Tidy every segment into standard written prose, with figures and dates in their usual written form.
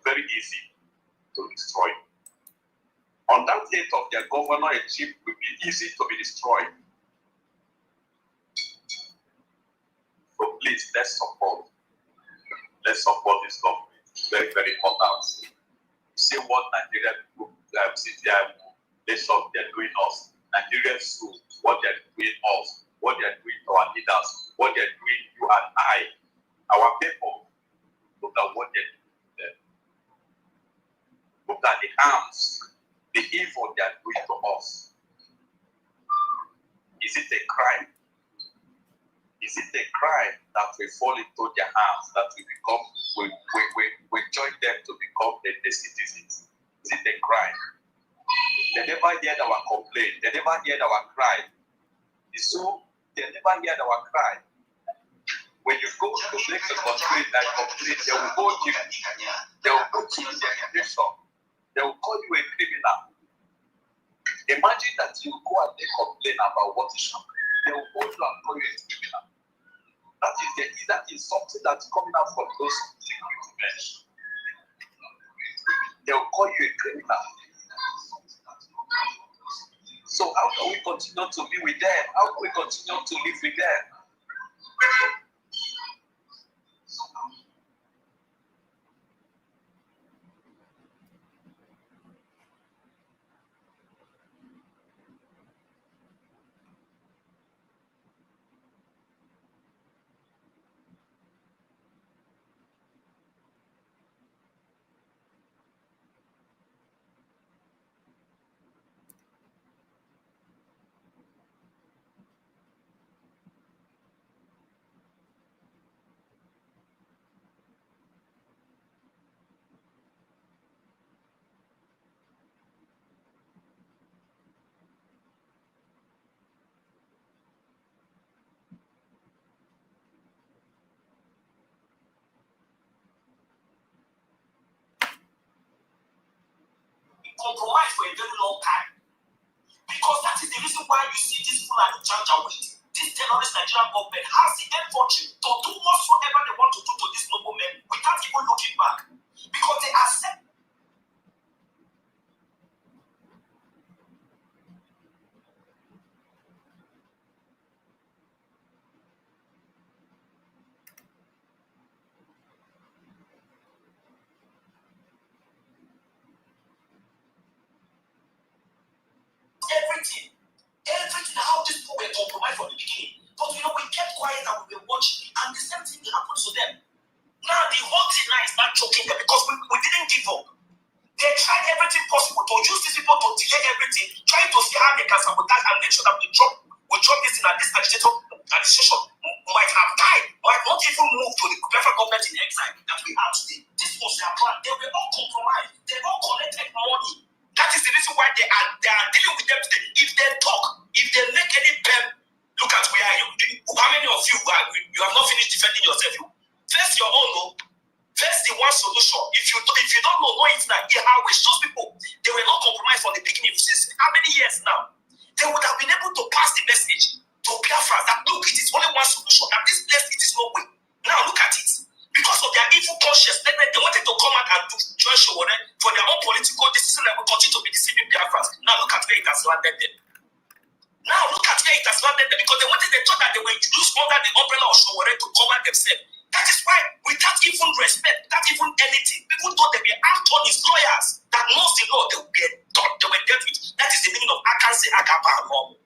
very easy to destroy. On that date of their governorship will be easy to be destroyed. So please, let's support this government. Very, very important. See what Nigerian people, they're doing us. Nigerians too, what they're doing us, what they're doing to our leaders, what they're doing you and I, our people. Look at what they're doing to them. Look at the harms, the evil they are doing to us. Is it a crime? Is it a crime that we fall into their hands, that we join them to become the citizens? Is it a crime? They never heard our complaint. They never heard our cry. So they never heard our cry. When you go to make a complaint, they will go to you. They will put you in the education. They will call you a criminal. Imagine that you go and they complain about what is happening. They will go to and call you a criminal. That is something that's coming out from those security men. They will call you a criminal. So how can we continue to be with them? How can we continue to live with them? Compromise for a very long time, because that is the reason why you see this Fulani Janjaweed, this terrorist Nigerian government has the effort to do whatsoever they want to do to these noble men without even looking back, because they accept. Everything, how these people were compromised from the beginning. But we kept quiet and we were watching, and the same thing happened to them. Now the whole thing now is not choking them because we didn't give up. They tried everything possible to use these people to delay everything, trying to see how they can sabotage and make sure that we drop this thing, and this administration might have died, might not even move to the federal government in exile that we have today. This was their plan. They were all compromised. They all collected money. That is the reason why they are dealing with them today. If they talk, if they make any pen, look at where you. How many of you have not finished defending yourself? First your own, no. First the one solution. If you don't know it now, I wish those people they were not compromised from the beginning. Since how many years now? They would have been able to pass the message to Biafra that look, it is only one solution. At this place, it is no way. Now look at it. Because of their evil conscience, they wanted to come out and join Showore for their own political decision that will continue to be deceiving Biafrans. Now look at where it has landed them. Because they thought that they were used under the umbrella of Showore to cover themselves. That is why, without even respect, without even anything, people thought they were Anthony's lawyers that knows the law, they were dealt with. That is the meaning of Akanse Agaba and all.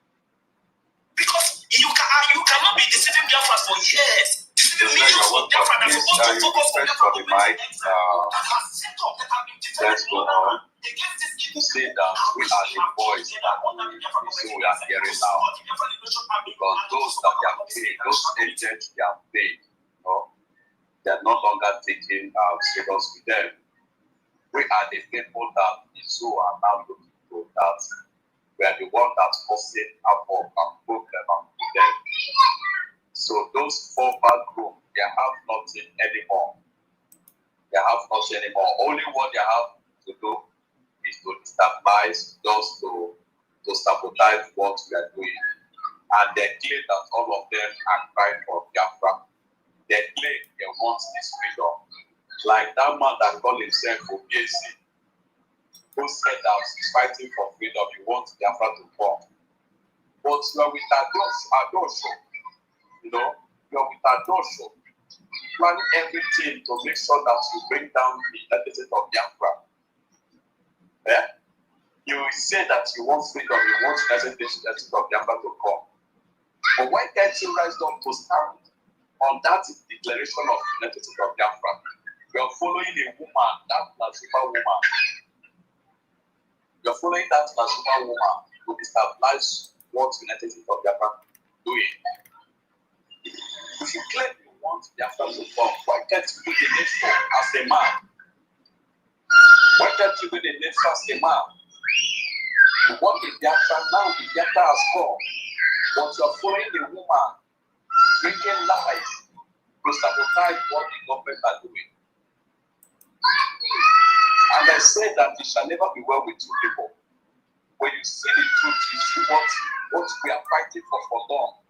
Because you cannot be deceiving Biafra for years. Deceiving millions of Biafra that are supposed to focus on Biafra that has set up, that have been defending more against this to say that we are the voice that we are hearing now. Because those that they have paid, those agents they have paid, they are no longer taking serious with them. We are the people that the zoo are now looking to, that we are the one that's causing havoc and problem with them. So those four bad groups, they have nothing anymore. Only what they have to do is to destabilize, just to sabotage what we are doing. And they claim that all of them are crying for Biafra. They claim they want this freedom. Like that man that called himself Obiesi, who said that he's fighting for freedom, he wants Biafra to come. But you are with Adosho, you know, you are with Adosho, planning everything to make sure that you bring down the deficit of Biafra. Yeah? You say that you want freedom, you want the deficit of Biafra to come. But why can't you rise up to stand on that declaration of deficit of Biafra? You are following a woman, that Lazima woman. You are following that Lazima woman to establish what United States of Biafra doing. If you claim you want Biafra to come, why can't you do the needful as a man? Why can't you do the needful as a man? You want the Biafra now, the Biafra has come. But you are following the woman, bringing life to sabotage what the government are doing. And I said that it shall never be well with two people. When you see the truth, you see what we are fighting for long.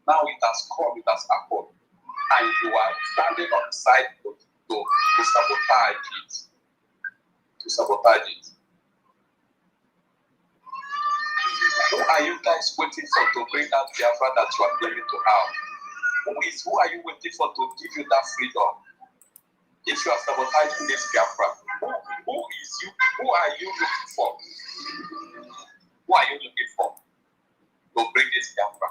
Now it has come, it has happened. And you are standing on the side to sabotage it. To sabotage it. Who are you guys waiting for to bring that Biafra that you are claiming to have? Who are you waiting for to give you that freedom? If you are sabotaging this Biafra, who is you? Who are you looking for? Who are you looking for to bring this Biafra?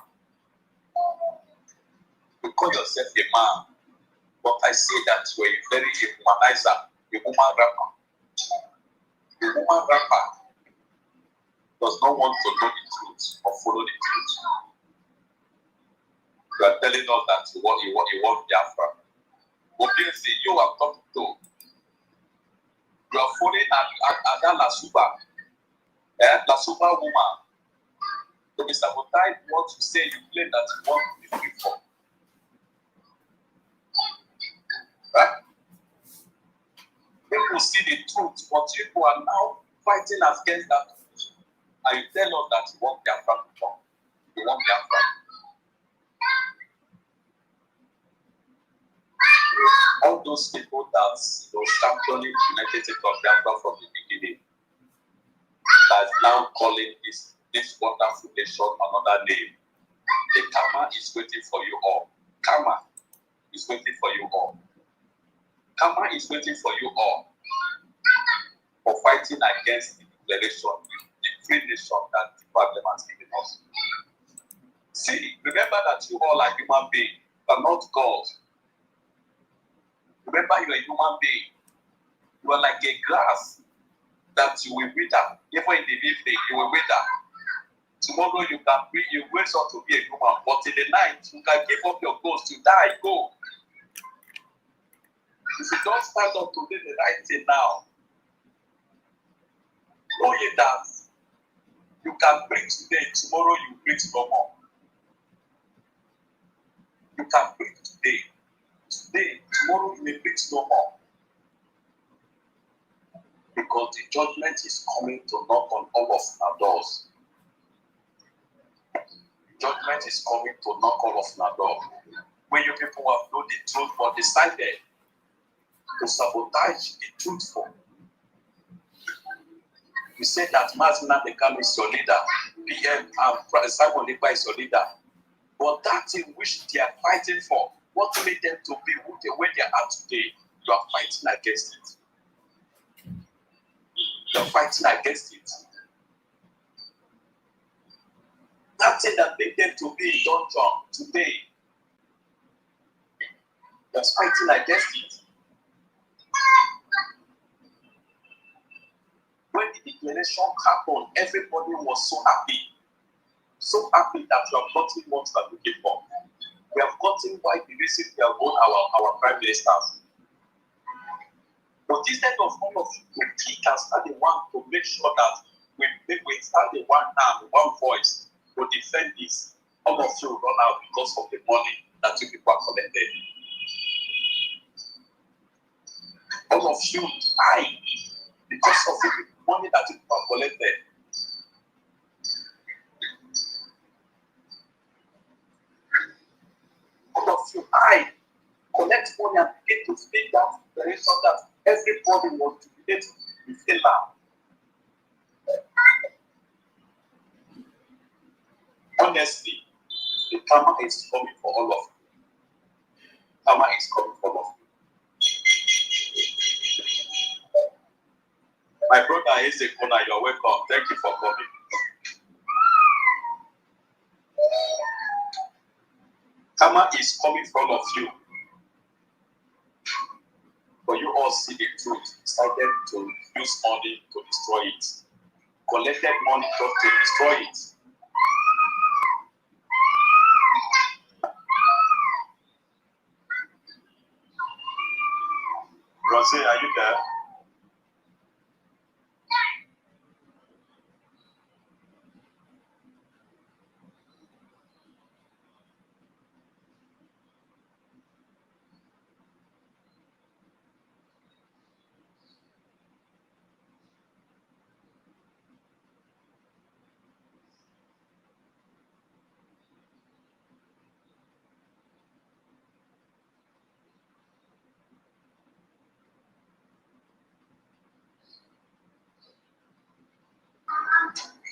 You call yourself a man, but I see that you are a very humanizer, a woman rapper. A woman rapper does not want to know the truth or follow the truth. You are telling us that you want Biafra. Obviously, you are talking to. You are following that Lasuba woman. To be sabotaged what you say you claim that you want to be free for. Right? People see the truth, but people are now fighting against that truth. And you tell us that you want Biafra to come. You want Biafra. All those people that championing United States of Biafra from the beginning, that is now calling this wonderful nation another name. The karma is waiting for you all. Karma is waiting for you all. Karma is waiting for you all for fighting against the declaration, the free nation that the problem has given us. See, remember that you all are human beings, but not gods. Remember, you are a human being. You are like a grass that you will wither. Even in the evening, you will wither. Tomorrow you wake up to be a human, but in the night you can give up your ghost to die. Go. If you don't stand up to do the right thing now, knowing that you can preach today, tomorrow you preach no more. You can preach today, tomorrow you may preach no more. Because the judgment is coming to knock on all of our doors. Judgment is coming to knock all of our doors. When you people have known the truth but decided to sabotage the truthful. You said that Mazina Bekam is your leader, PM and Simon Lekpa is your leader. But that in which they are fighting for, what made them to be who they where they are today, you are fighting against it. You are fighting against it. That thing that made them to be in dungeon today, you are fighting against it. When the declaration happened, everybody was so happy. So happy that you have gotten what you are looking for. We have gotten why the reason we have won our prime minister. But instead of all of you to pick and start the one to make sure that we start the one hand, one voice to defend this, all of you run out because of the money that you people are collected. All of you die because of the money that you people are collected. All of you hide collect money and begin to speak that direction that everybody wants to relate with Islam. Honestly, the karma is coming for all of you. Karma is coming for all of you. My brother is a corner. You're welcome. Thank you for coming. Karma is coming for all of you. But you all see the truth, decided to use money to destroy it. Collected money just to destroy it. Rosé, are you there?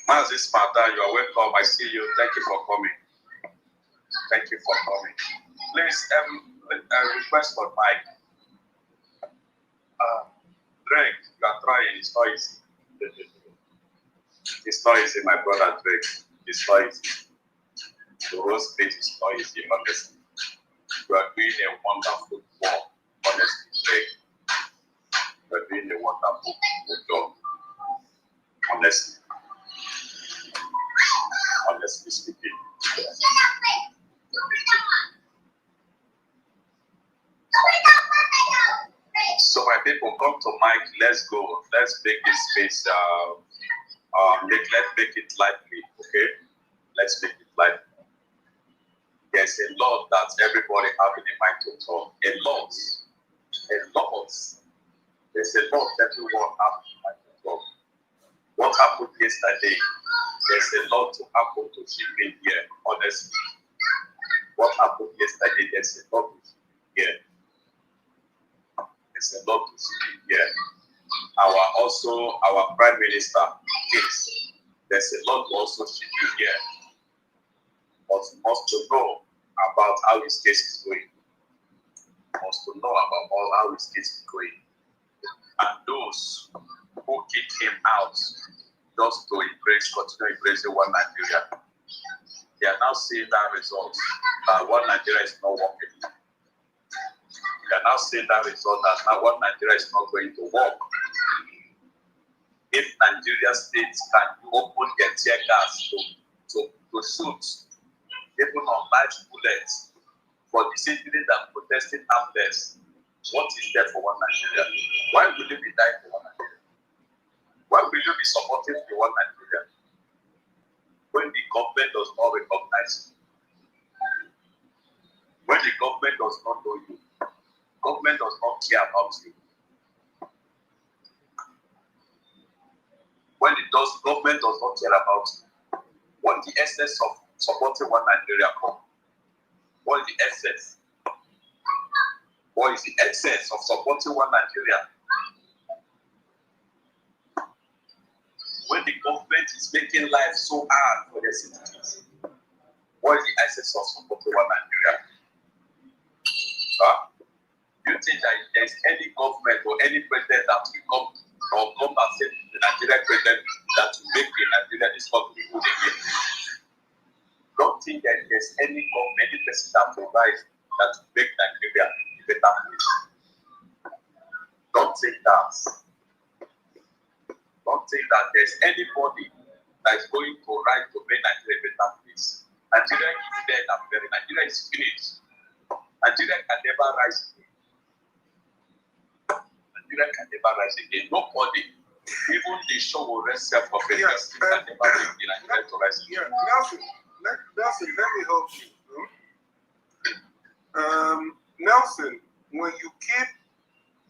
Mazis Mata, you are welcome. I see you. Thank you for coming. Thank you for coming. Please, request for Mike. Drake, you are trying. It's not easy. It's not easy, my brother Drake. It's not easy. The roast page is not easy, honestly. You are doing a wonderful job, honestly, Drake. You are doing a wonderful job, honestly. Honestly speaking. So my people, come to Mike. Let's go. Let's make this space. Let's make it lively. Okay. Let's make it lively. There's a lot that everybody have in the mind to talk. A lot. There's a lot that everyone have in the mind to talk. What happened yesterday? There's a lot to happen to shipping here, honestly. What happened yesterday? There's a lot to shipping here. There's a lot to shipping here. Our Prime Minister case. There's a lot to also shipping here. But must to know about how his case is going. Must to know about how his case is going. And those who kicked him out just to continue embracing one Nigeria, they are now seeing that result that one Nigeria is not working. They are now seeing that result that now one Nigeria is not going to work. If Nigeria states can open their tear gas to shoot even on live bullets for disabling and protesting harmless, what is there for one Nigeria? Why will you be dying for one Nigeria? Why will you be supporting the one Nigeria when the government does not recognize you? When the government does not know you, government does not care about you. When government does not care about you, what the essence of supporting one Nigeria for? What is the essence? What is the essence of supporting one Nigeria? When the government is making life so hard for their citizens, what is the essence of supporting one Nigeria? Do you think that there's any government or any president that will come and say the Nigerian president that will make the Nigeria this country good again? Don't think that there's any government, any person that will rise that will make Nigeria a better place. Don't think that. Don't think that there's anybody that is going to rise to make Nigeria a better place. Nigeria is dead and buried. Nigeria is finished. Nigeria can never rise again. Nigeria can never rise again. Nobody, even the show will rest self of it, can never bring the Nigeria to rise again. Nelson, let me help you. Nelson, when you keep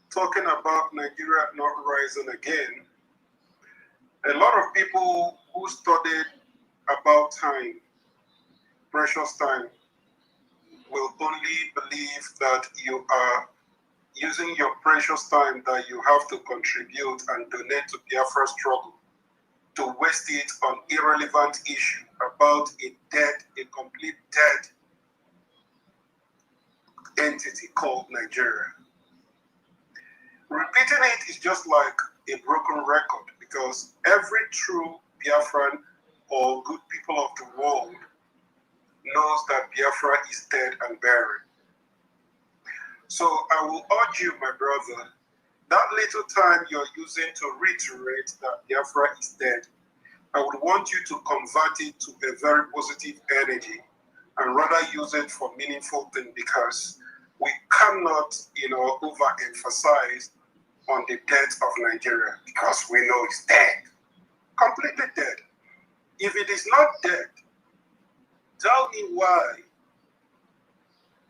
talking about Nigeria not rising again, a lot of people who studied about time, precious time, will only believe that you are using your precious time that you have to contribute and donate to Biafra struggle to waste it on irrelevant issue about a complete dead entity called Nigeria. Repeating it is just like a broken record because every true Biafran or good people of the world knows that Biafra is dead and buried. So I will urge you, my brother, that little time you're using to reiterate that Biafra is dead, I would want you to convert it to a very positive energy and rather use it for meaningful things because we cannot, overemphasize on the death of Nigeria because we know it's dead, completely dead. If it is not dead, tell me why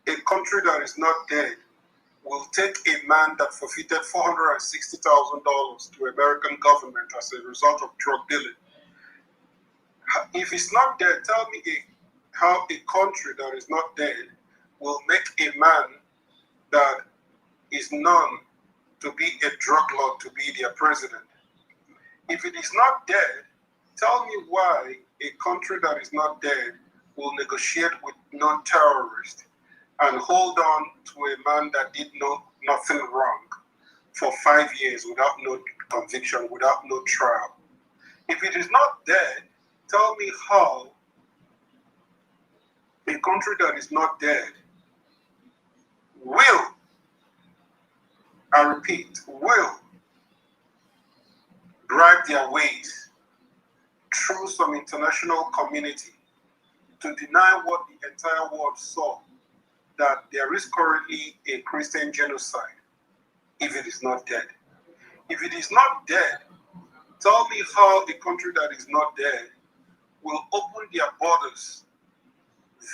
a country that is not dead will take a man that forfeited $460,000 to American government as a result of drug dealing. If it's not dead, tell me how a country that is not dead will make a man that is known to be a drug lord to be their president. If it is not dead, tell me why a country that is not dead will negotiate with non-terrorists and hold on to a man that did nothing wrong for 5 years without no conviction, without no trial. If it is not dead, tell me how a country that is not dead will, I repeat, will drive their ways through some international community to deny what the entire world saw, that there is currently a Christian genocide, if it is not dead. If it is not dead, tell me how a country that is not dead will open their borders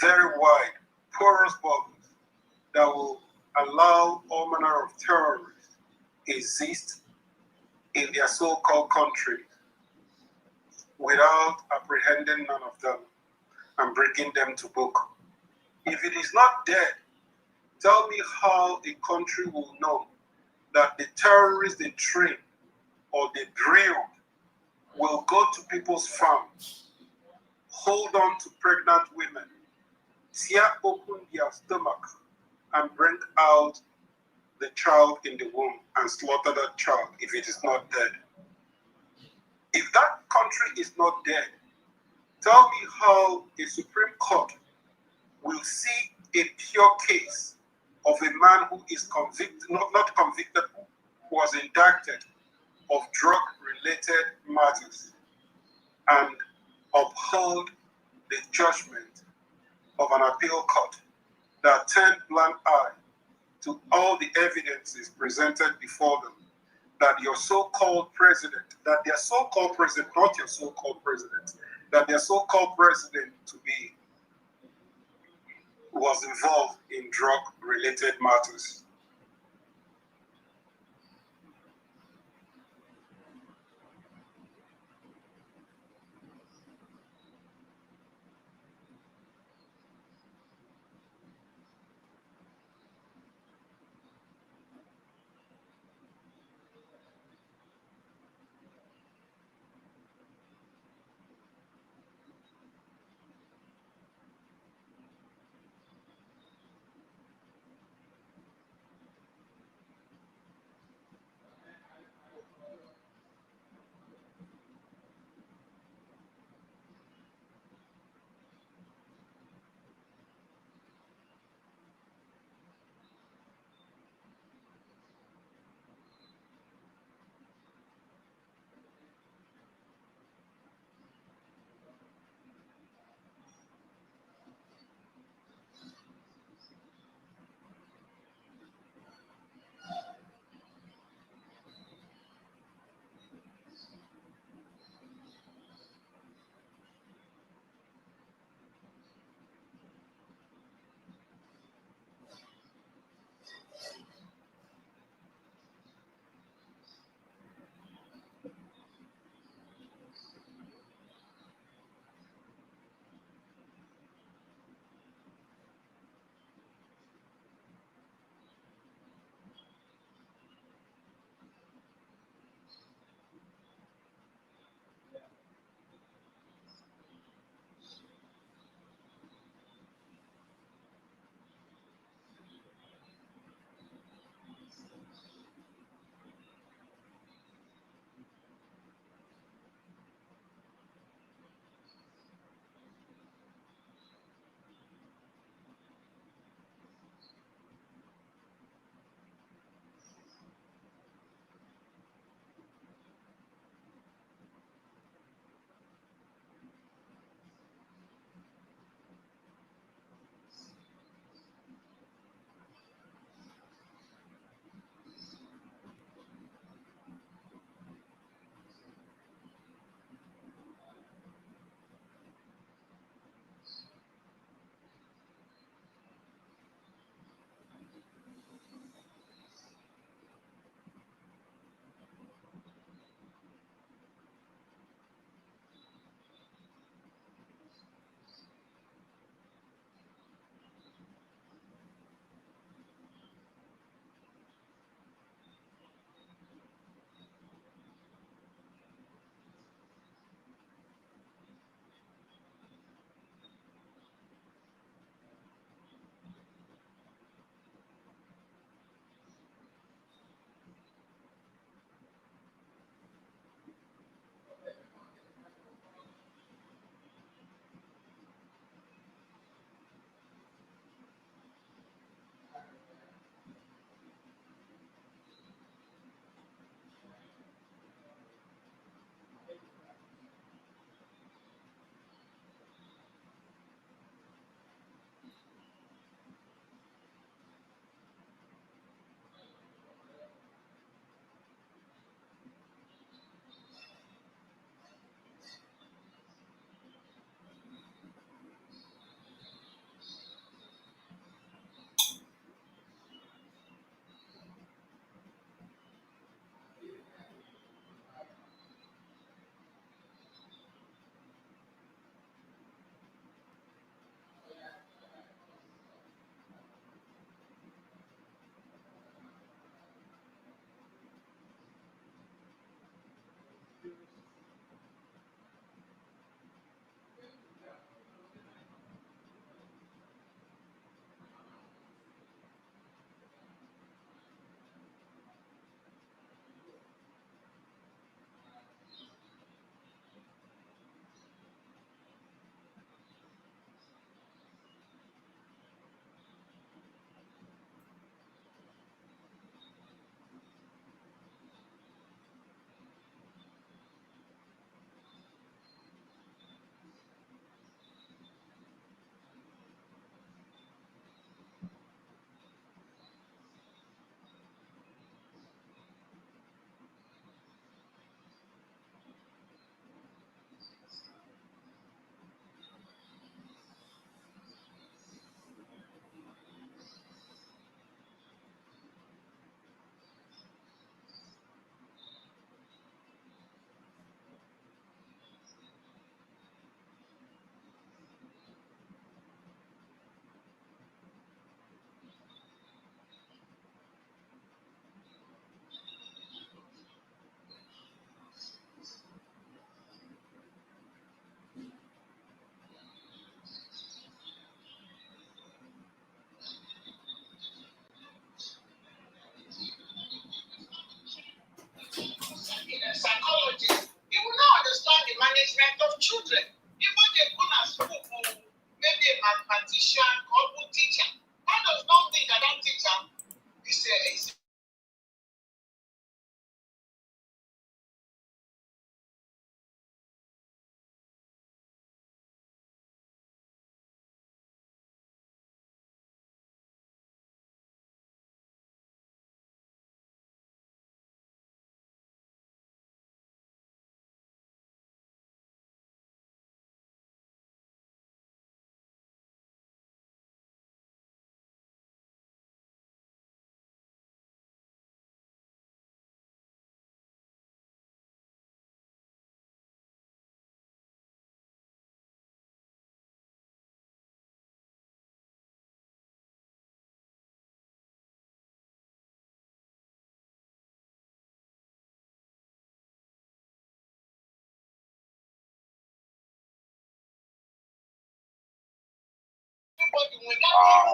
very wide, porous borders, that will allow all manner of terrorists exist in their so-called country without apprehending none of them and bringing them to book. If it is not dead, tell me how a country will know that the terrorists they train or they drill will go to people's farms, hold on to pregnant women, tear open their stomach, and bring out the child in the womb and slaughter that child if it is not dead. If that country is not dead, tell me how a Supreme Court will see a pure case of a man who is convicted, not convicted, who was indicted of drug-related matters and uphold the judgment of an appeal court that turned blind eye to all the evidences presented before them that your so-called president, that their so-called president, not your so-called president, that their so-called president to be was involved in drug-related matters.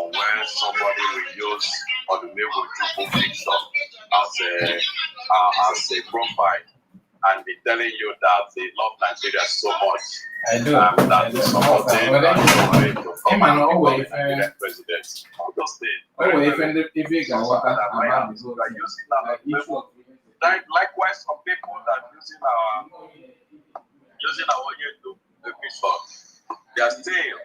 when somebody will use or the name will do fiction as a profile and be telling you that they love Nigeria so much. I do. That is supporting Nigeria to come and become the Nigerian president. All those things. Likewise, some people that using our YouTube vision, they are still,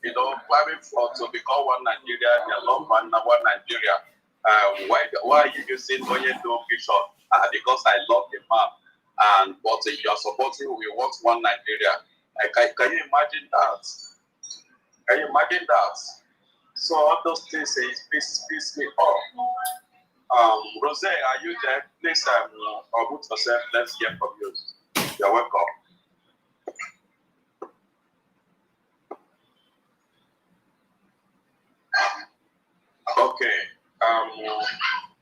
climbing for to become one Nigeria. They love one Nigeria. Why are you using Onyedo vision? Because I love the man. But if you are supporting, we want one Nigeria. Can you imagine that? Can you imagine that? So all those things say piss me off. Rose, are you there? Please unmute yourself. Let's hear from you. You're welcome. Okay.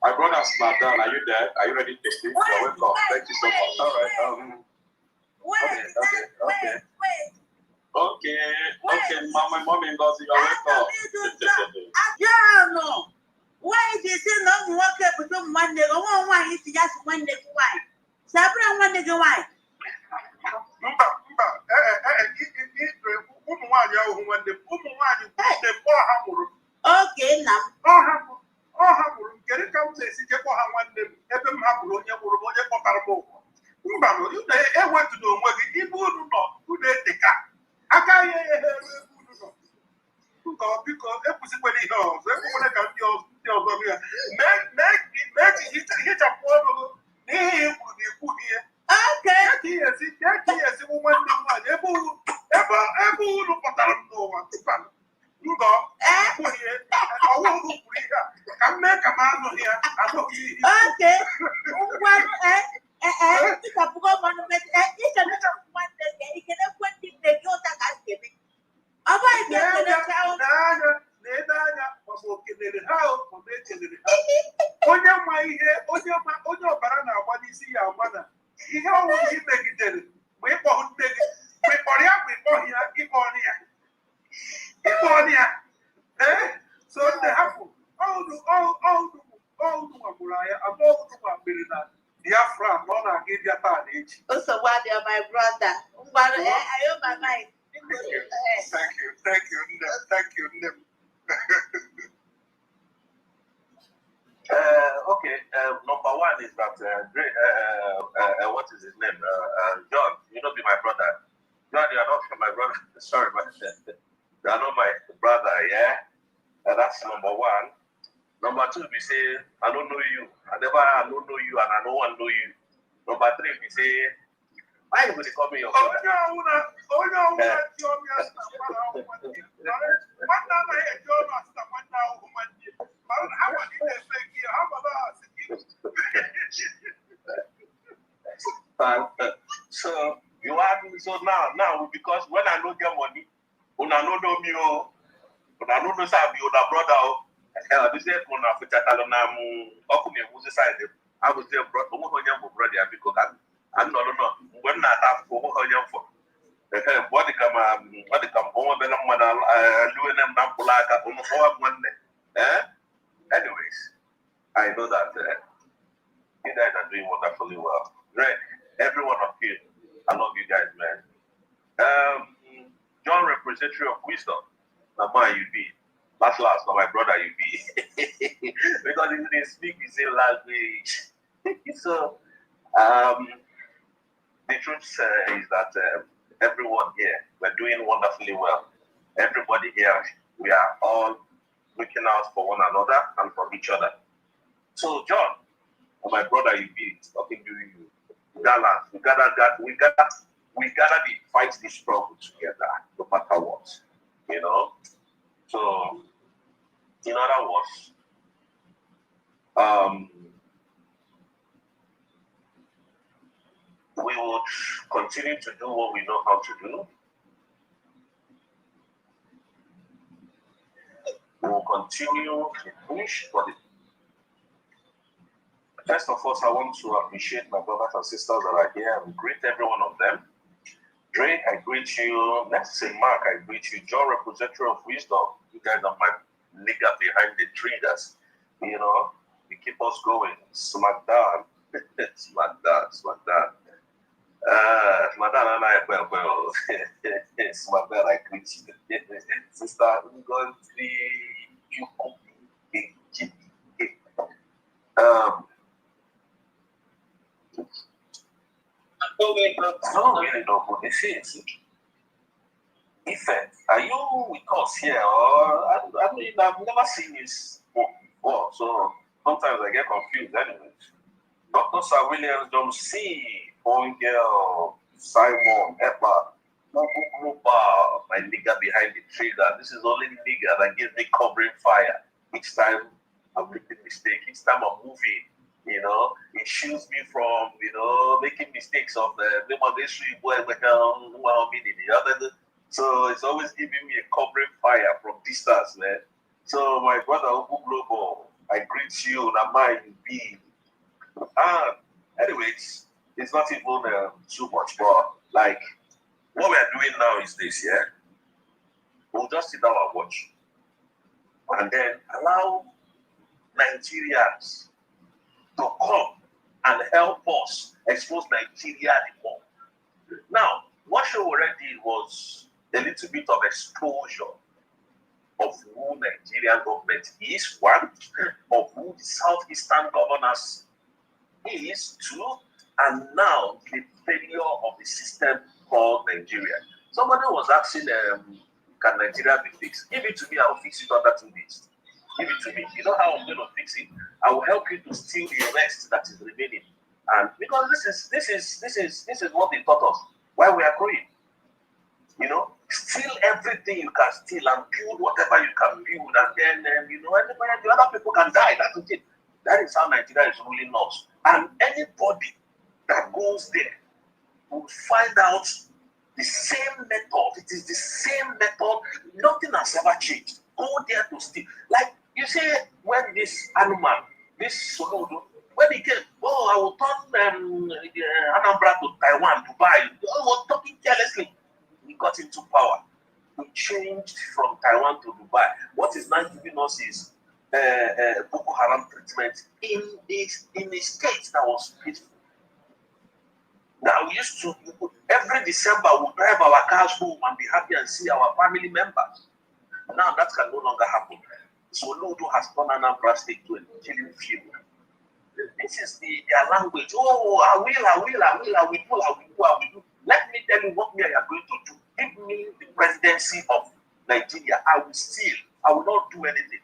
My brother Snadan, are you there? Are you ready to speak? You're welcome. Thank you so much. All right. Okay. Mama, mommy, Ngozi, you're welcome. Why is it no work up with one day? Why is it just one day? Why? Sabra, one day, why? Okay, now. My brother. I hope my mind. Thank you. Okay. Number one is that what is his name? John. You know, be my brother. John, you are not my brother. Sorry, but you are not my brother. Yeah. That's number one. Number two, we say I don't know you. I don't know you, and I don't want to know you. Number three, we say. Why are you going to call me your brother? So you have so now because when I don't get money, when I don't know me, when I don't know Sabi or brother, this is when I put that on I was there, brother, because I'm not when I have for what the come over the mother, doing them anyways, I know that you guys are doing wonderfully well. Great, every one of you, I love you guys, man. John, representative of wisdom, now man you be. Last, now my brother you be. Because if they speak the same language. So, the truth is that everyone here, we're doing wonderfully well. Everybody here, we are all looking out for one another and for each other. So, John, my brother, you be talking to you. Gallant, we gotta fight this struggle together, no matter what. You know. So, in other words, we will continue to do what we know how to do. We will continue to push for it. First of all, I want to appreciate my brothers and sisters that are here and greet every one of them. Drake, I greet you. Next is Mark, I greet you. John, representative of wisdom. You guys are my nigga behind the tree. That's, you know, you keep us going. Smackdown. Smackdown. Smackdown and I, well. Smackdown, I greet you. Sister, I'm going to you. I don't really know who this is. Effect, are you with us here? Or I mean, I've never seen this before, so sometimes I get confused. Anyways, Dr. Sir Williams, John C, Girl, Simon, Eppa, my nigga behind the trigger. This is only nigga that gives me covering fire. Each time I'm making mistake, each time I'm moving, you know, it shields me from, you know, making mistakes of the other. So it's always giving me a covering fire from distance, man. So my brother Ubu Global, I greet you, Nama be. Anyways, it's not even too much, but like what we are doing now is this, yeah. We'll just sit down and watch, and then allow Nigerians to come and help us expose Nigeria more. Now, what show already was a little bit of exposure of who Nigerian government is, one, of who the Southeastern governors is, two, and now the failure of the system called Nigeria. Somebody was asking, can Nigeria be fixed? Give it to me, I'll fix it under 2 days. Give it to me. You know how I'm going to fix it? I will help you to steal the rest that is remaining. And because this is what they taught us while we are growing. You know, steal everything you can steal and build whatever you can build, and then you know, anybody, the other people can die. That's it. That is how Nigeria is ruling us. And anybody that goes there will find out the same method. It is the same method. Nothing has ever changed. Go there to steal. Like you say, when this animal, this Solodo, when he came, I will turn Anambra to Taiwan, Dubai. I was talking carelessly. He got into power. We changed from Taiwan to Dubai. What is now giving us is Boko Haram treatment in a state that was peaceful. Now we used to, every December, we drive our cars home and be happy and see our family members. Now that can no longer happen. So Ludo has turned Anambra State to a killing field. This is their language. I will do. Let me tell you what we are going to do. Give me the presidency of Nigeria. I will steal. I will not do anything.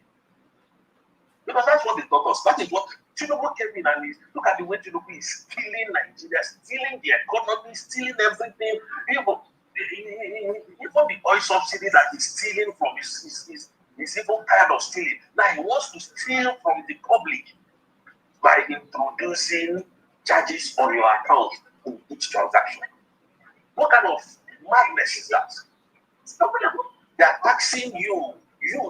Because that's what they taught us. That is what Tinubu came in and look at the way Tinubu is stealing Nigeria, stealing the economy, stealing everything. Even the oil subsidy that he's stealing from he's even tired of stealing. Now he wants to steal from the public by introducing charges on your account in each transaction. What kind of madness is that? They are taxing you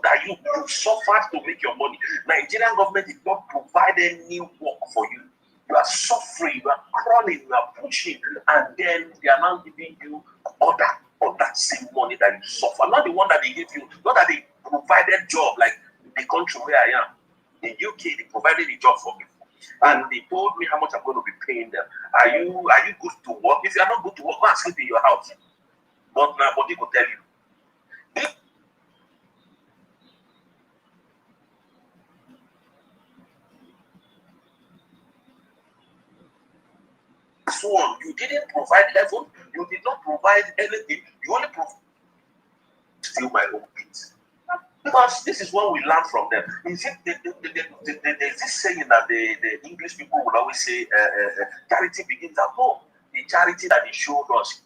that you suffered to make your money. Nigerian government did not provide any work for you. You are suffering, you are crawling, you are pushing, and then they are now giving you order on that same money that you suffer. Not the one that they give you, not that they provided job like the country where I am. In UK, they provided a job for me. And they told me how much I'm going to be paying them. Are you good to work? If you are not good to work, go and sleep in your house. But my body could tell you. So on, you didn't provide level, you did not provide anything, you only steal my own beat. Because this is what we learn from them. Is it there's this saying that the English people will always say charity begins at home. The charity that they showed us.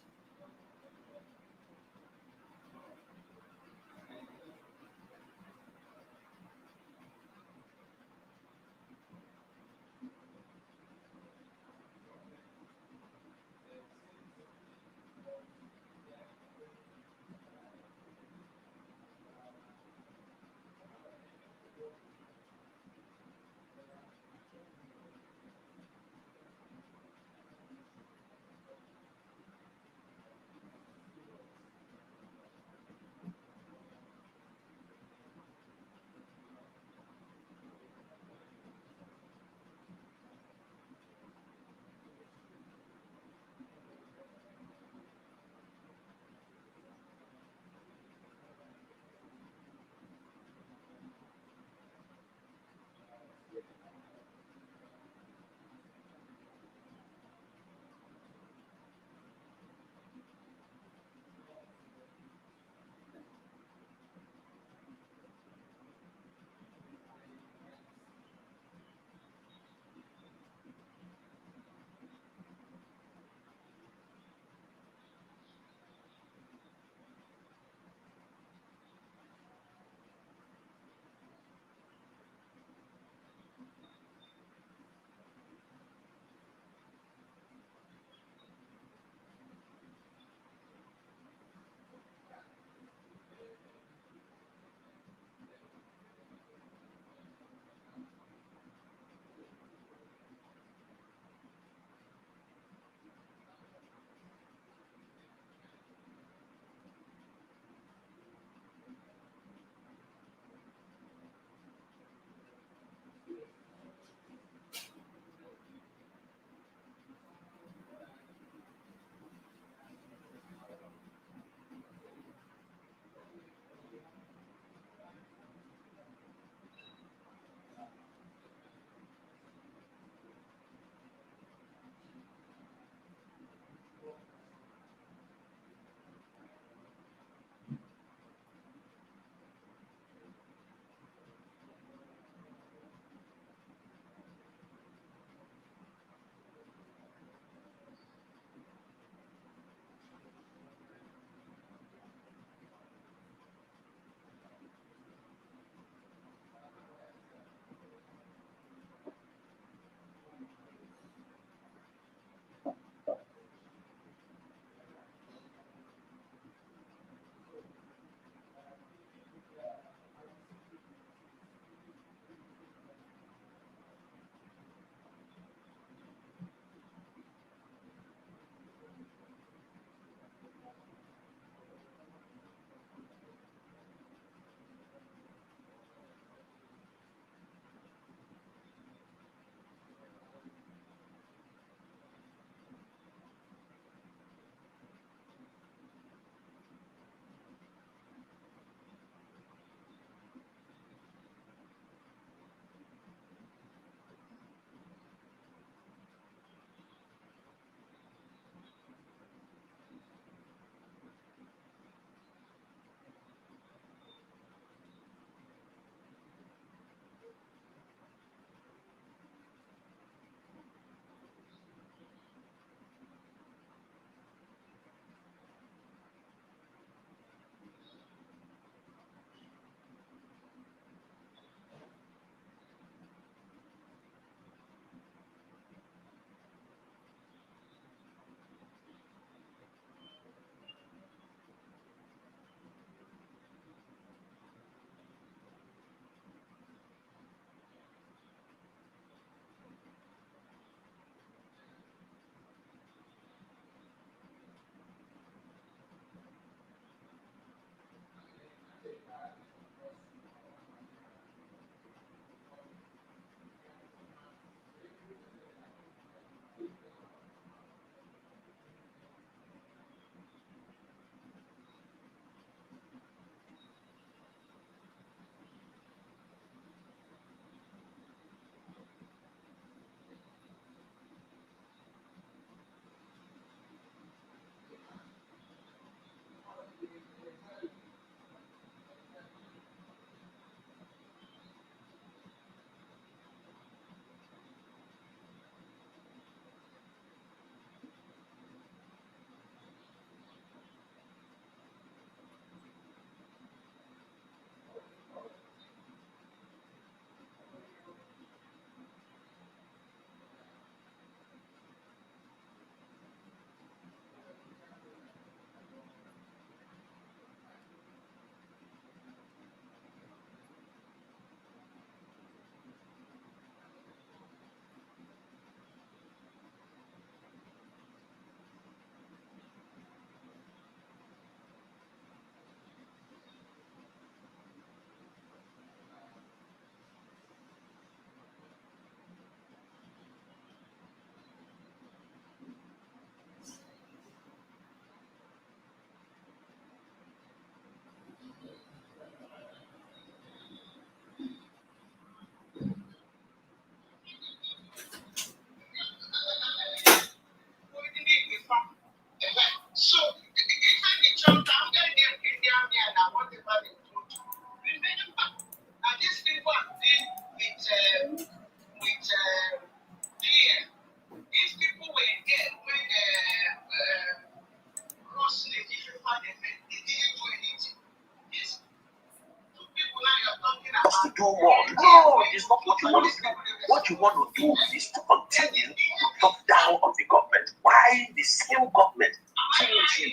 do more. No, it's not what you want to do. What you want to do is to continue to talk down on the government. Why the same government kills you?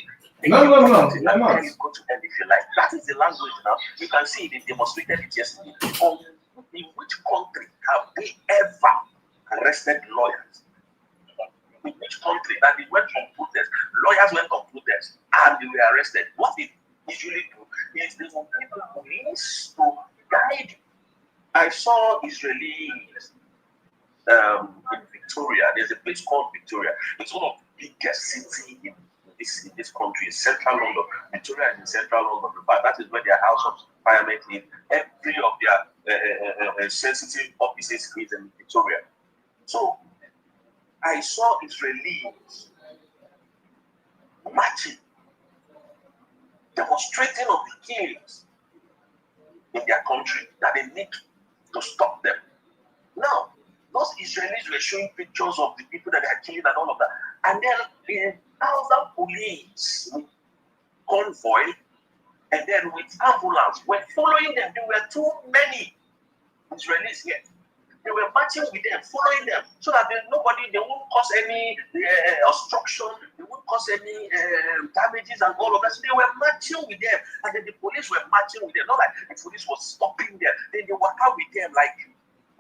No. Go to end if you like. That is the language now. You can see they demonstrated it yesterday. In which country have they ever arrested lawyers? In which country that they went on protest, lawyers went on protest and they were arrested? What they usually do is they will give the police to guide you. I saw Israelis in Victoria. There's a place called Victoria. It's one of the biggest cities in this country, central London. Victoria is in central London. In fact, that is where their House of Parliament is. Every of their sensitive offices is in Victoria. So I saw Israelis marching, demonstrating on the killings in their country, that they need to stop them. Now, those Israelis were showing pictures of the people that they are killing and all of that. And then 1,000 police with convoy and then with ambulance were following them. There were too many Israelis here. They were marching with them, following them, so that they won't cause any obstruction, they won't cause any damages and all of that. So they were marching with them, and then the police were marching with them. Not like the police was stopping them. Then they were out with them like,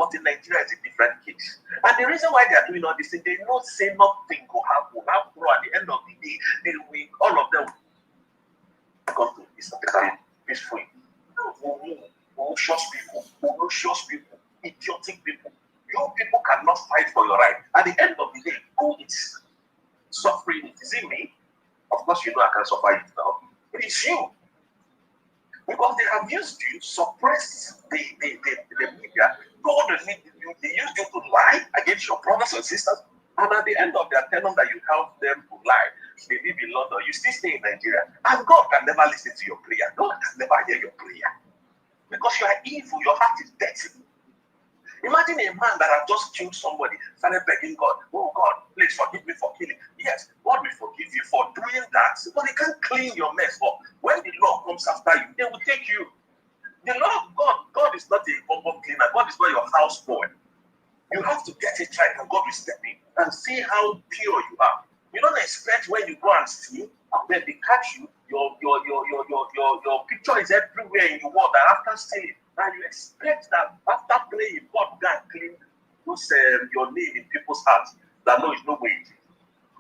but in Nigeria, it's a different case. And the reason why they are doing all this, they know say nothing will happen. After at the end of the day, they will, all of them come to this peacefully. Malicious people, idiotic people. You people cannot fight for your right. At the end of the day, who is suffering it? Is it me? Of course, you know I can suffer it now. It is you. Because they have used you, suppressed the media, told the media, they used you to lie against your brothers and sisters, and at the end of their tenure that you help them to lie, they live in London, you still stay in Nigeria, and God can never listen to your prayer. God can never hear your prayer. Because you are evil, your heart is dirty. Imagine a man that has just killed somebody, started begging God, oh God, please forgive me for killing. Yes, God will forgive you for doing that, but he can't clean your mess up. When the law comes after you, they will take you. The law of God is not a bum cleaner. God is not your house boy. You have to get it right, and God will step in and see how pure you are. You don't expect when you go and steal, then they catch you. Your picture is everywhere in the world. That after stealing, and you expect that after playing, God can clean your name in people's hearts. That no, it's no way.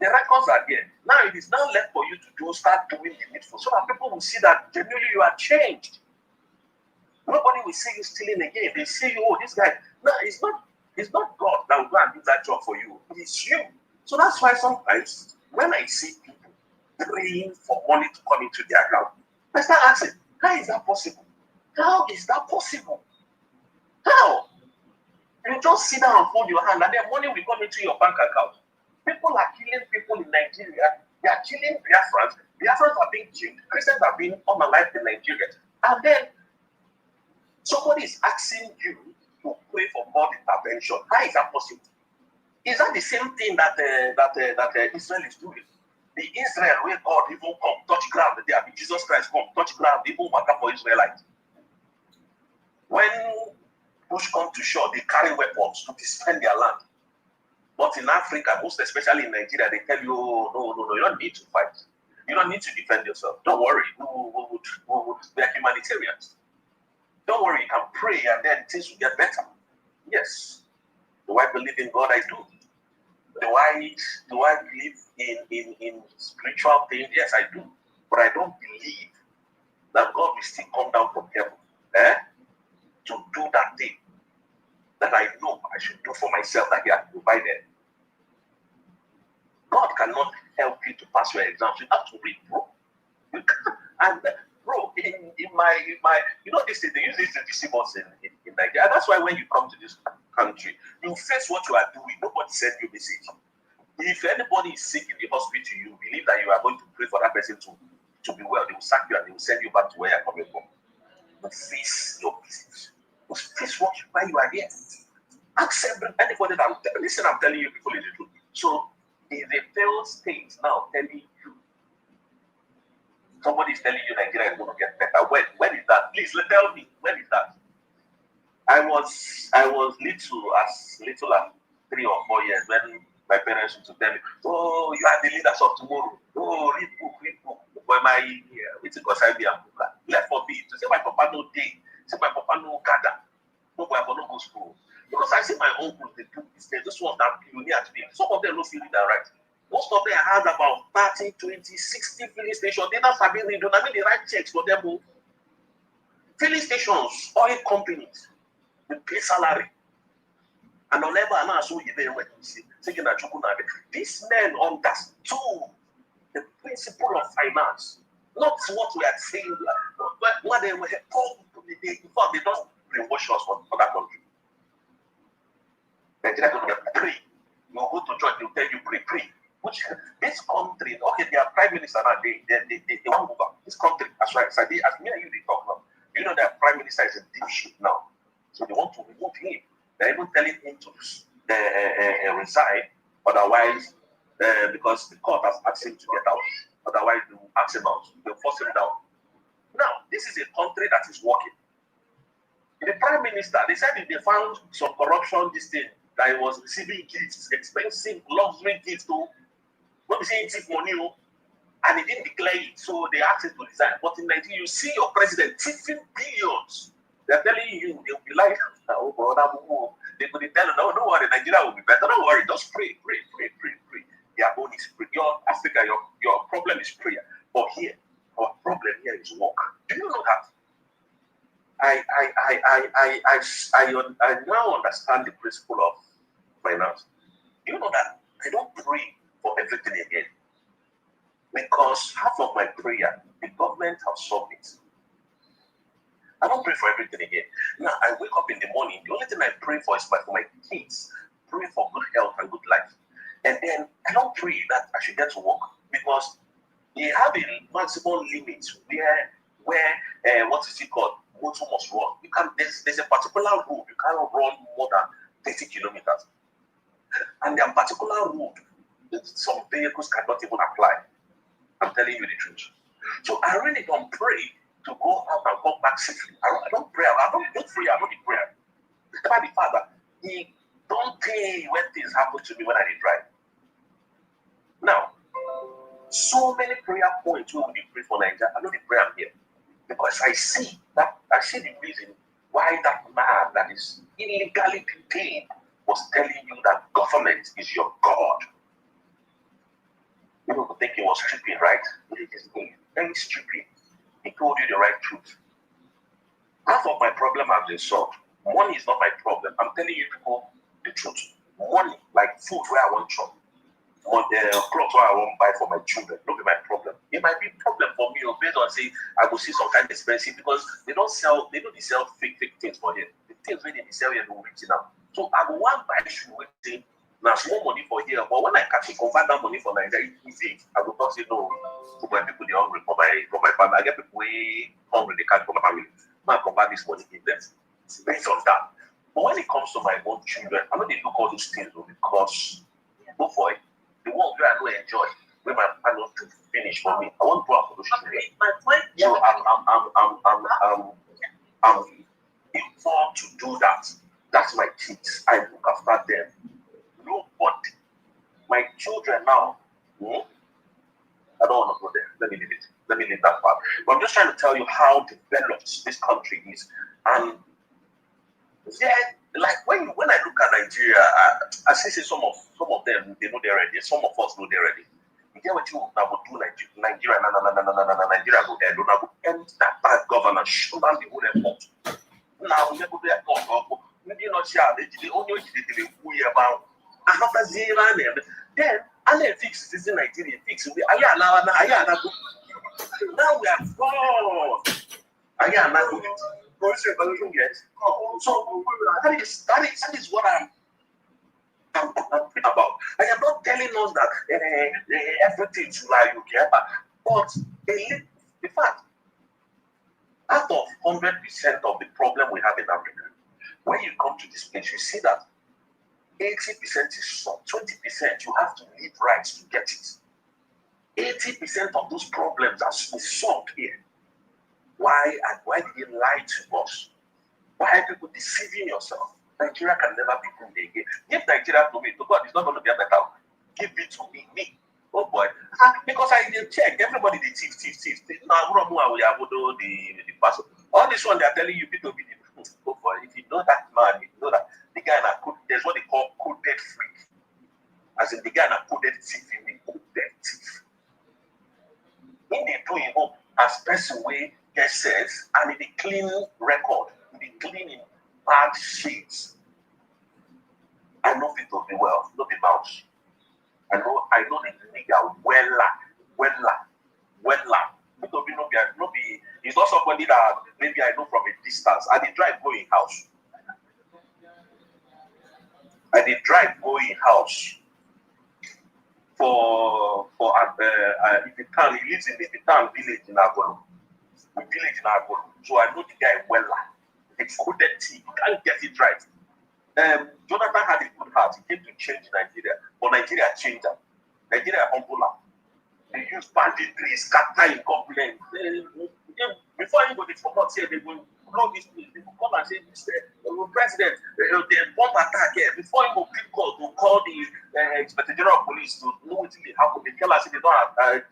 The records are there. Now it is now left for you to start doing the needful, so that people will see that genuinely you are changed. Nobody will see you stealing again. They see you, oh, this guy. No, it's not God that will go and do that job for you. It's you. So that's why sometimes when I see people praying for money to come into their account, I start asking, how is that possible? How is that possible? How? You just sit down and fold your hand, and then money will come into your bank account. People are killing people in Nigeria. They are killing Biafrans. Biafrans are being killed. Christians are being unalived in Nigeria. And then somebody is asking you to pray for more intervention. How is that possible? Is that the same thing that Israel is doing? The Israel where God even come, touch ground, there be Jesus Christ come, touch ground, even matter for Israelites. When push come to shore, they carry weapons to defend their land. But in Africa, most especially in Nigeria, they tell you, no, you don't need to fight. You don't need to defend yourself. Don't worry, we are humanitarians. Don't worry, you can pray and then things will get better. Yes. Do I believe in God? I do. Do I believe in spiritual things? Yes, I do. But I don't believe that God will still come down from heaven to do that thing that I know I should do for myself that He has provided. God cannot help you to pass your exams. You have to read, bro. You can't. And bro, in my this thing, they use this to deceive us in Nigeria. That's why when you come to this country, you face what you are doing. Nobody send you a message. If anybody is sick in the hospital, you believe that you are going to pray for that person to be well. They will sack you and they will send you back to where you are coming from. But face your business. But face why you are here. Ask anybody that I'm telling you people is the truth. So if a failed state now telling you, somebody is telling you Nigeria is going to get better. When is that? Please tell me. When is that? I was little as 3 or 4 years when my parents used to tell me, "Oh, you are the leaders of tomorrow. Oh, read book." But my it's because I be a book. Left for me to say my papa no day, say my papa no gather, no boy no go school. Because I see my uncles they do this. They just want that pioneer to be. Some of them don't feel it right. Most of them had about 30, 20, 60 filling stations. They don't sabi read. I mean, they write checks for them. Filling stations, oil companies, they pay salary. And on level and so you there when you see taking a chukunabe. These men understood the principle of finance, not what we are saying. What they were told, in fact, they don't brainwash us for that country. Nigeria go to pray. You go to church, they'll tell you pray. Which this country, okay, their prime minister now, they want to move up. This country, as me and you, they talk now. You know that prime minister is in deep shit now. So they want to remove him. They're even telling him to resign, otherwise, because the court has asked him to get out. Otherwise, they will ask him out. They'll force him down. Now, this is a country that is working. The prime minister, they said if they found some corruption, this thing, that he was receiving gifts, expensive luxury gifts to, what we say, he took money, and he didn't declare it, so they asked him to resign. But in Nigeria, you see your president taking billions. They're telling you, they'll be like, oh, brother, they could tell you, no, don't worry, Nigeria will be better. Don't worry, just pray. Their own is prayer. Your Africa, your problem is prayer. But here, our problem here is work. Do you know that? I now understand the principle of finance. Do you know that I don't pray for everything again? Because half of my prayer, the government has solved it. I don't pray for everything again. Now, I wake up in the morning. The only thing I pray for is for my kids. Pray for good health and good life. And then I don't pray that I should get to work because they have a maximum limit where what is it called? Motor must run. You can there's a particular road you cannot run more than 30 kilometers. And there are particular road that some vehicles cannot even apply. I'm telling you the truth. So I really don't pray to go out and come back safely. I don't pray. I don't pray. I don't need prayer. The Father, He don't pay when things happen to me when I did drive. Now, so many prayer points we will pray for Nigeria. I know the prayer here because I see the reason why that man that is illegally detained was telling you that government is your God. People think he was stupid, right? It is very stupid. He told you the right truth. Half of my problem has been solved. Money is not my problem. I'm telling you people the truth. Money, like food where I want to, clothes where I want to buy for my children, not be my problem. It might be a problem for me, or based on say I will see some kind of expensive because they don't sell fake things for here. The things when they sell here no original. So I will want buy shoe with say now small money for here, but when I catch it, convert that money for Nigeria, I will not say no to my people they hungry for my family. I get people way hungry, they can't for my family. I convert this money in them. It's based on that. But when it comes to my own children, I know they look all those things because go for it. The one where I don't enjoy, where my panel to finish for me. I want to go out for those children. So I'm informed to do that. That's my kids. I look after them. Nobody. My children now. I don't want to go there. Let me leave it. Let me leave that part. But I'm just trying to tell you how developed this country is. And yeah, like when I look at Nigeria, I see some of them they know they're ready. Some of us know they're ready. You get what you now will do Nigeria, Nigeria go there, don't go end that bad governance, shut down the whole airport. Now we go there, maybe not share the only they who about after zero then and then fix this in Nigeria, fix we now we are gone. So that is what I'm talking about. I am not telling us that everything is like okay, but in fact, out of 100% of the problem we have in Africa, when you come to this place, you see that 80% is solved, 20% you have to live right to get it. 80% of those problems are solved here. Why did they lie to us? Why are people deceiving yourself? Nigeria can never be good again. Give Nigeria to me. To God, it's not going to be a better. Give it to me. Oh boy. Because I did check. Everybody they thief. Now, the person. All this one they are telling you, people be oh boy. If you know that man, you know that the guy na there's what they call coded freak. As in the guy na coded thief in the coded thief. In the doing hope as person way get says and in the clean record, in the cleaning bad sheets. I know it will be well, not be mouse. I know the nigga wella. No be. It's not somebody that maybe I know from a distance. I did drive going house. For if you can, he lives in the town village in Agolo. So I know the guy wella. It's coded T. You can't get it right. Jonathan had a good heart. He came to change Nigeria, but Nigeria changed them. Nigeria humble up. They use banditry, scatter in complaint. Before anybody forgot here, they will blow this place. They will come and say, Mr. President, they bomb attack here. Before he will pick call to call the Inspector General of Police to know what will happen, they tell us they don't have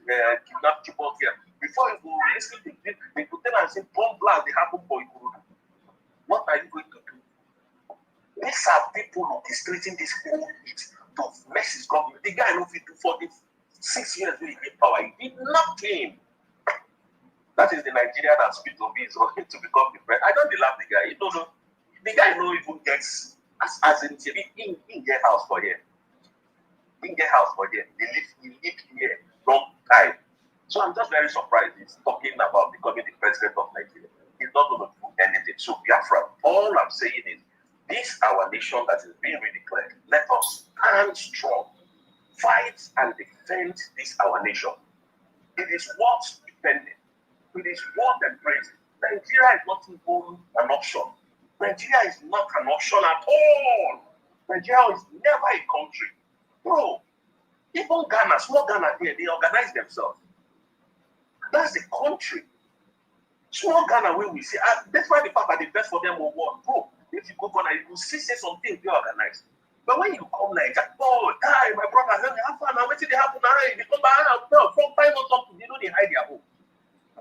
kidnap people here. Before he will listen, they could tell us bomb blast they happen for you. What are you going to do? These are people orchestrating this whole heat to mess his government. The guy knows it for 46 years when he gave power. He did nothing. That is the Nigeria that speaks to me is going to become the president. I don't love the guy. You don't know. The guy no even gets as in he get house for here. He get house for here. He live here long time. So I'm just very surprised he's talking about becoming the president of Nigeria. He's not going to do anything. So Biafra, all I'm saying is this our nation that is being redeclared. Let us stand strong, fight and defend this our nation. It is worth defending. It is worth embracing. Nigeria is not even an option. Nigeria is not an option at all. Nigeria is never a country. Bro, even Ghana, small Ghana here, they organize themselves. That's a country. Small Ghana where we say, that's why the fact that the best for them will work. Bro, if you go Ghana, you will see something they organize. But when you come like that, oh, die, my brother, how far now? What did they happen now? They come back, from 5 or something, you know, they hide their home.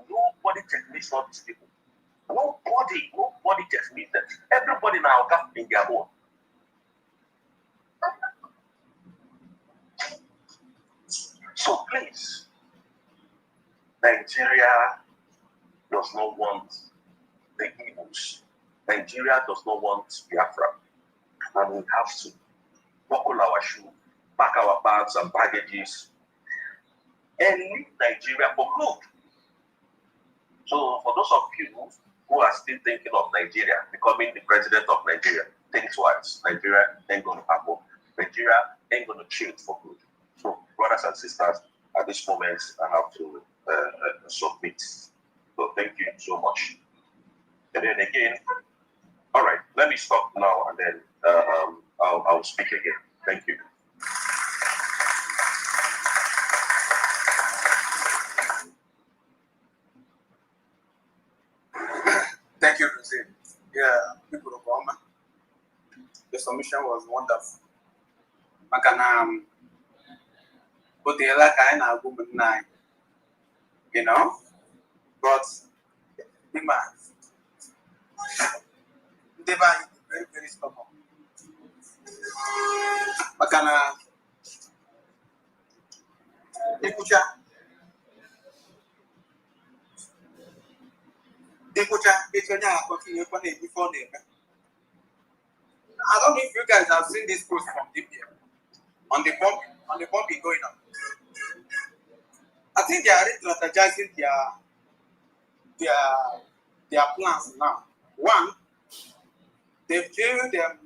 Nobody checkmates all these people. Nobody checkmates them. Everybody now got in their own. So please, Nigeria does not want the evils. Nigeria does not want Biafra. And we have to buckle our shoe, pack our bags and baggages, and leave Nigeria for good. So for those of you who are still thinking of Nigeria becoming the president of Nigeria, think twice. Nigeria ain't going to happen. Nigeria ain't going to change for good. So brothers and sisters, at this moment, I have to submit. So thank you so much. And then again, all right, let me stop now and then I'll speak again. Thank you. Thank you, Rosé. Yeah, people of Roma. The submission was wonderful. Makana, but the kind of woman nine, you know, but the man, the man is very, very stubborn. Makana, Ikucha, it's a continue before them. I don't know if you guys have seen this post from DPM on the bombing going on. I think they are strategizing their plans now. One, they've jailed the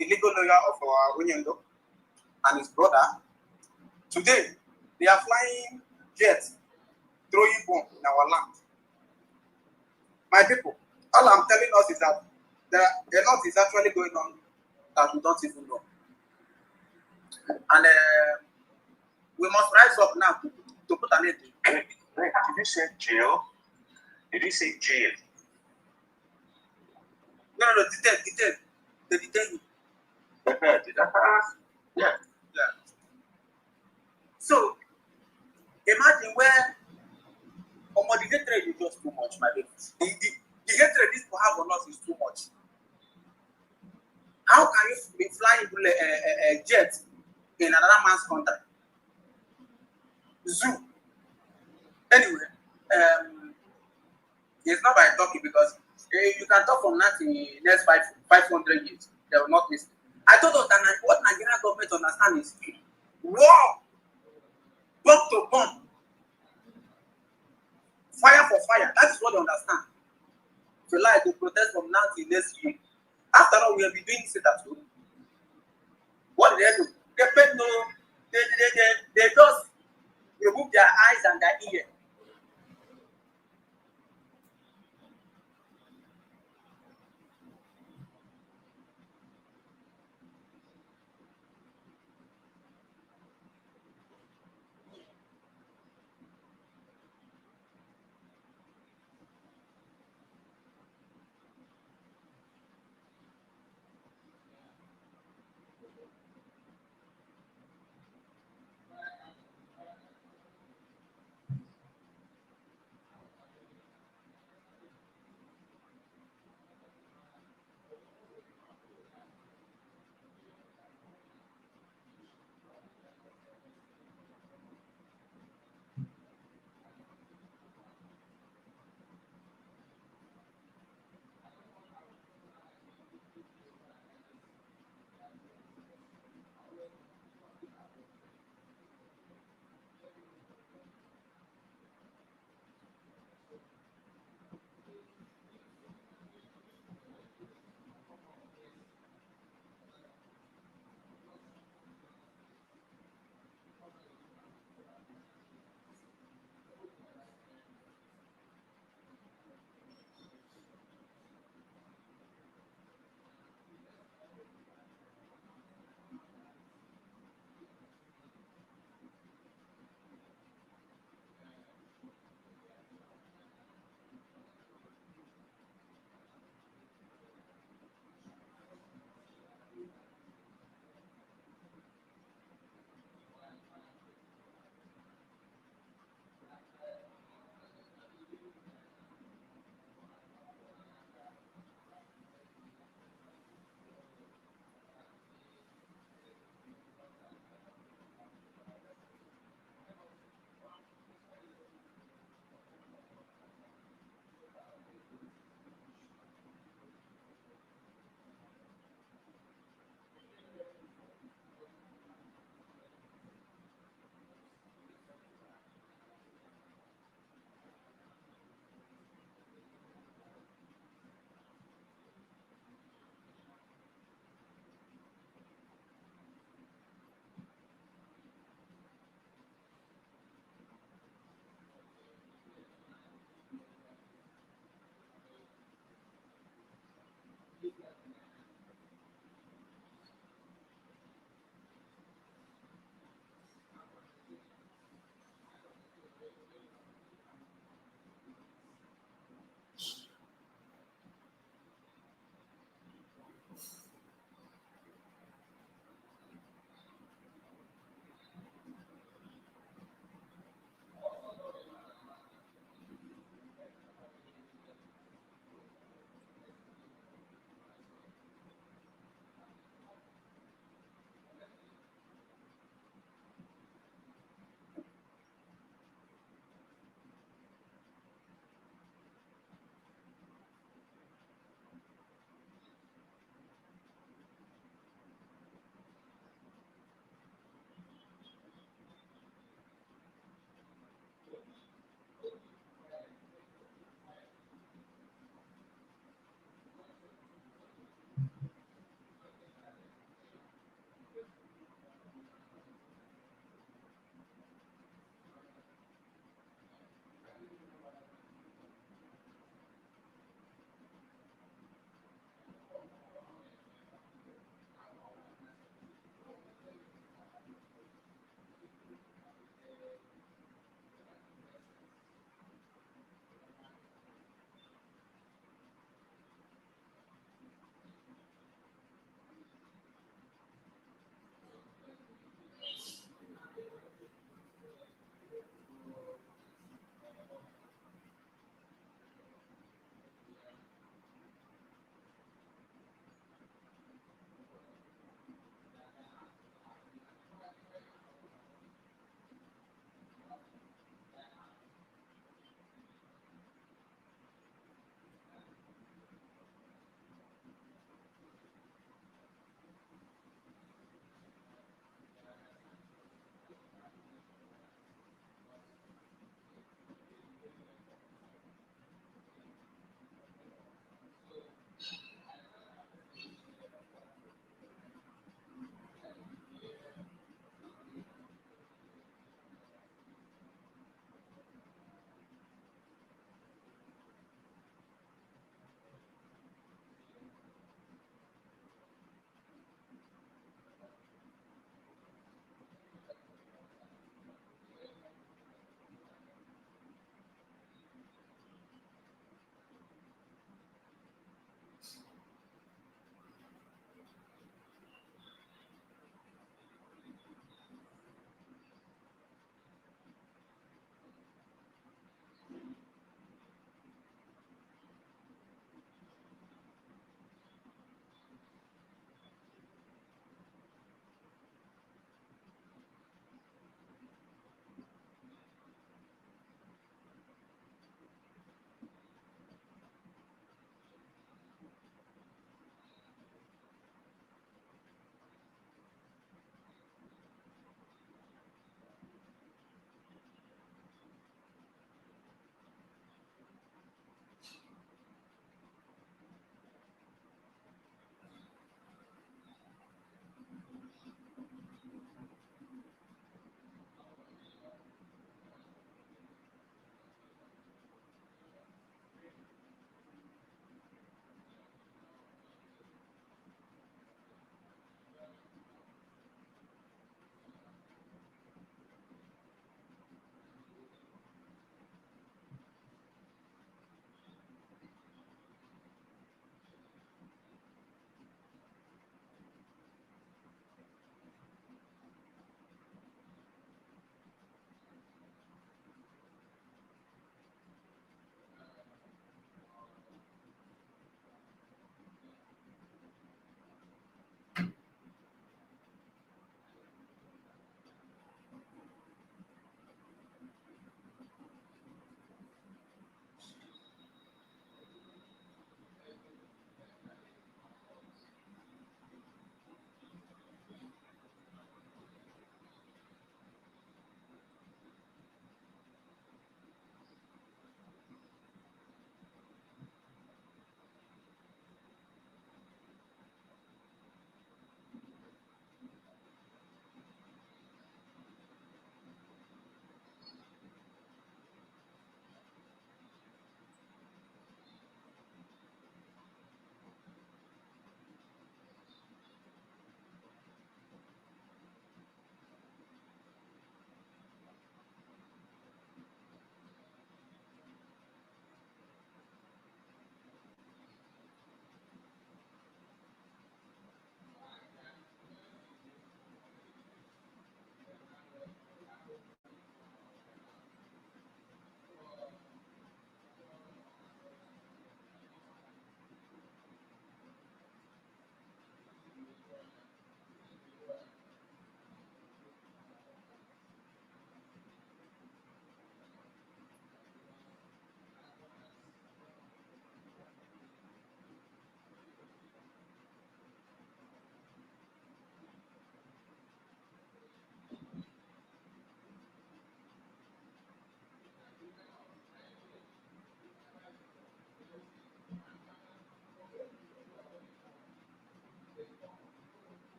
legal lawyer of our Winyendo and his brother. Today, they are flying jets, throwing bombs in our land. My people, all I'm telling us is that a lot is actually going on that we don't even know. And we must rise up now to put an end to it. Did you say jail? Did you say jail? No, detain. They detain him. Yeah. So imagine where the hatred is just too much, my baby. The hatred this people have on us is too much. How can you be flying a jet in another man's country? Zoo. Anyway, it's not by talking because you can talk from that in the next 500 years. They will not listen. I told us that what Nigerian government understands is war, bomb to bomb, fire for fire. That is what they understand. If you like to protest from now till next year, after all, we will be doing it at home. What did they do? They paid no, they just remove their eyes and their ear.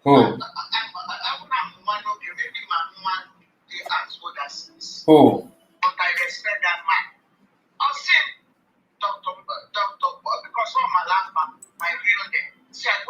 Oh.